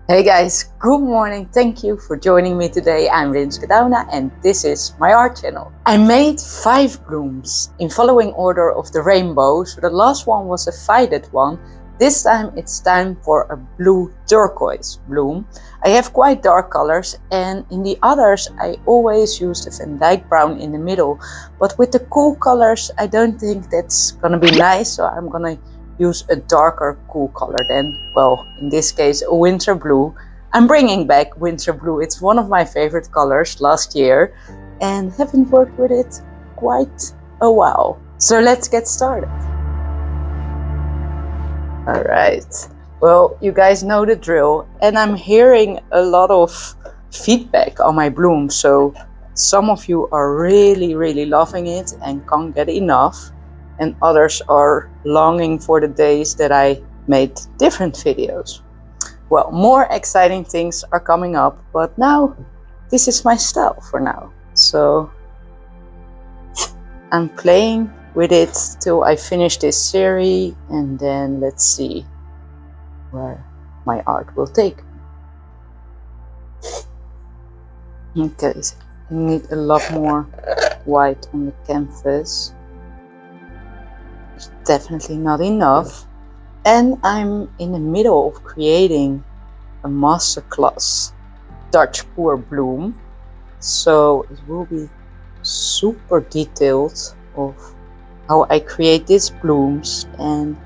Hey guys, good morning. Thank you for joining me today. I'm Rinske Douna and this is my art channel. I made 5 blooms in following order of the rainbow. So the last one was a faded one. This time it's time for a blue turquoise bloom. I have quite dark colors, and in the others I always use the Van Dyke brown in the middle. But with the cool colors I don't think that's gonna be nice, so I'm gonna use a darker cool color then, well, in this case a winter blue. I'm bringing back winter blue. It's one of my favorite colors last year and haven't worked with it quite a while. So let's get started. Alright, well, you guys know the drill, and I'm hearing a lot of feedback on my bloom, so some of you are really loving it and can't get enough, and others are longing for the days that I made different videos. Well, more exciting things are coming up, but now this is my style for now. So I'm playing with it till I finish this series, and then let's see where my art will take me. Okay, so I need a lot more white on the canvas. It's definitely not enough. And I'm in the middle of creating a masterclass Dutch pour bloom. So it will be super detailed of how I create these blooms and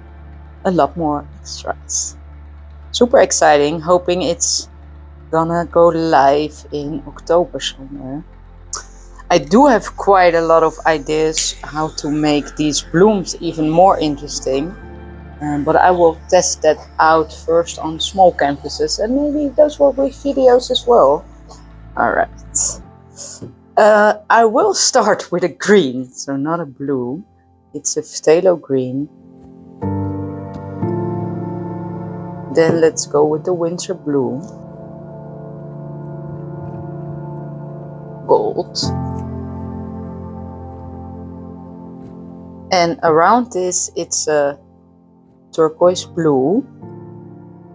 a lot more extras. Super exciting, hoping it's gonna go live in October somewhere. I do have quite a lot of ideas how to make these blooms even more interesting, but I will test that out first on small canvases, and maybe those will be videos as well. Alright, I will start with a green, so not a blue. It's a phthalo green. Then let's go with the winter blue. Gold. And around this it's a turquoise blue,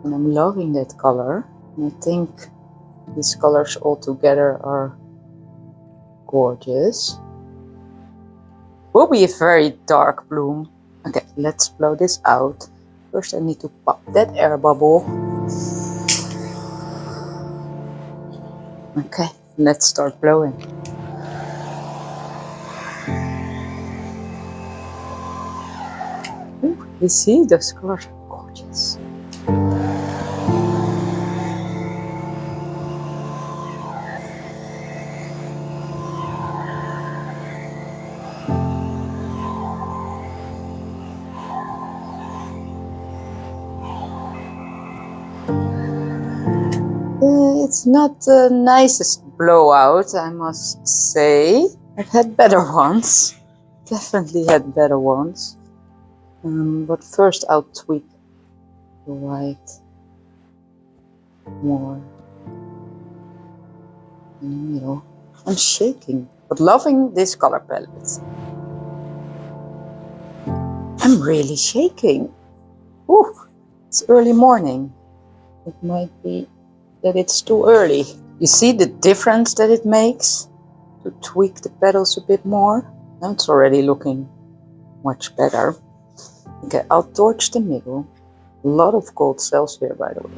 and I'm loving that color. And I think these colors all together are gorgeous. Will be a very dark bloom. Okay, let's blow this out. First I need to pop that air bubble. Okay, let's start blowing. Ooh, you see, those colors are gorgeous. It's not the nicest blowout, I must say. I've had better ones. Definitely had better ones. But first I'll tweak the white more in the middle. I'm shaking, but loving this color palette. I'm really shaking. Ooh, it's early morning. It might be that it's too early. You see the difference that it makes to tweak the petals a bit more? Now it's already looking much better. Okay, I'll torch the middle. A lot of gold cells here, by the way.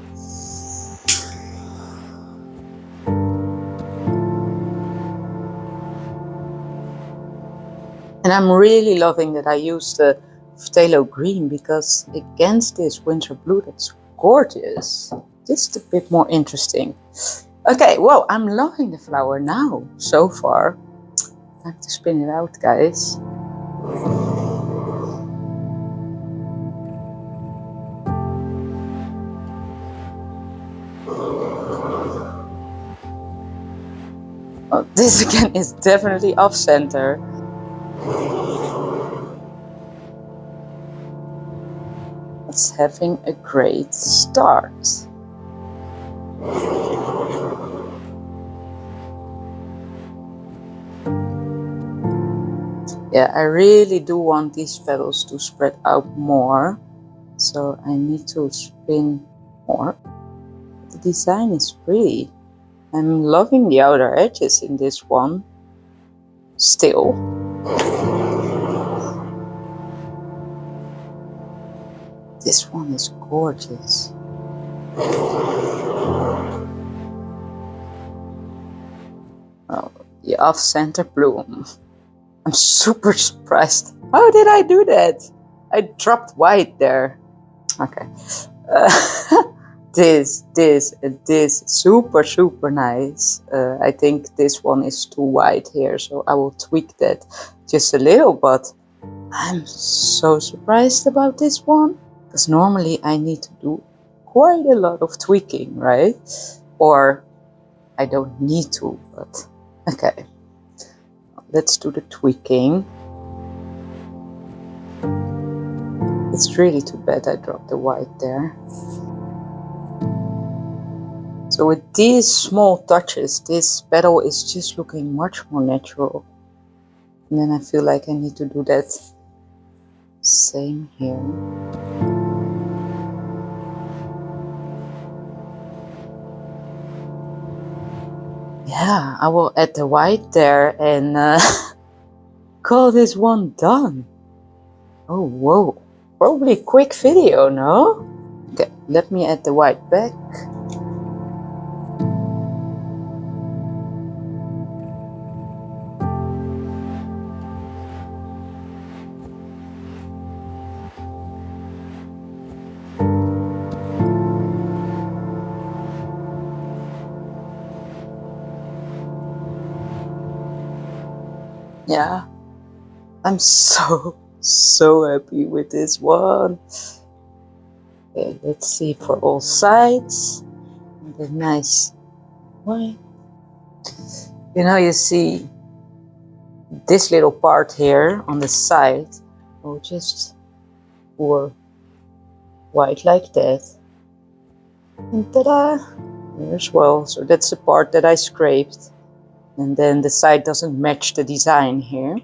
And I'm really loving that I used the phthalo green, because against this winter blue that's gorgeous, just a bit more interesting. Okay, well, I'm loving the flower now, so far. Time to spin it out, guys. Oh, this again is definitely off center. It's having a great start. Yeah, I really do want these petals to spread out more, so I need to spin more. The design is pretty. I'm loving the outer edges in this one. Still. This one is gorgeous. Oh, the off-center bloom. I'm super surprised. How did I do that? I dropped white there. Okay. This super nice. I think this one is too white here, so I will tweak that just a little, but I'm so surprised about this one, because normally I need to do quite a lot of tweaking, right? Or I don't need to, but okay. Let's do the tweaking. It's really too bad I dropped the white there. So with these small touches, this petal is just looking much more natural. And then I feel like I need to do that same here. Yeah, I will add the white there and call this one done. Oh, whoa. Probably a quick video, no? Okay, let me add the white back. Yeah, I'm so happy with this one. Okay, let's see for all sides. And a nice white. You know, you see this little part here on the side. I'll just pour white like that. And ta-da! Here as well. So that's the part that I scraped. And then the side doesn't match the design here.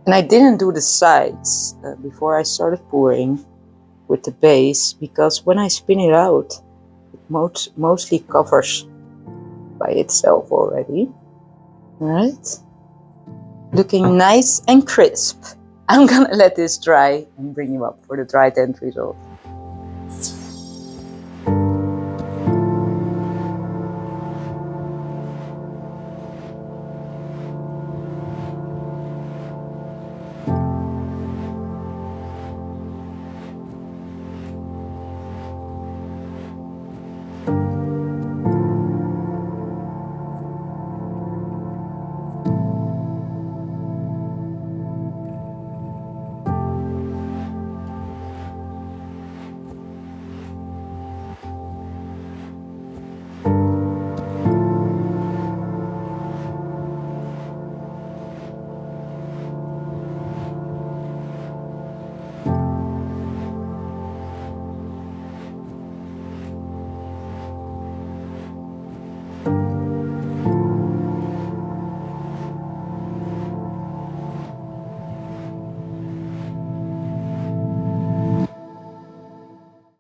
And I didn't do the sides before I started pouring with the base, because when I spin it out, it mostly covers by itself already. Alright. Looking nice and crisp. I'm gonna let this dry and bring you up for the dried end result.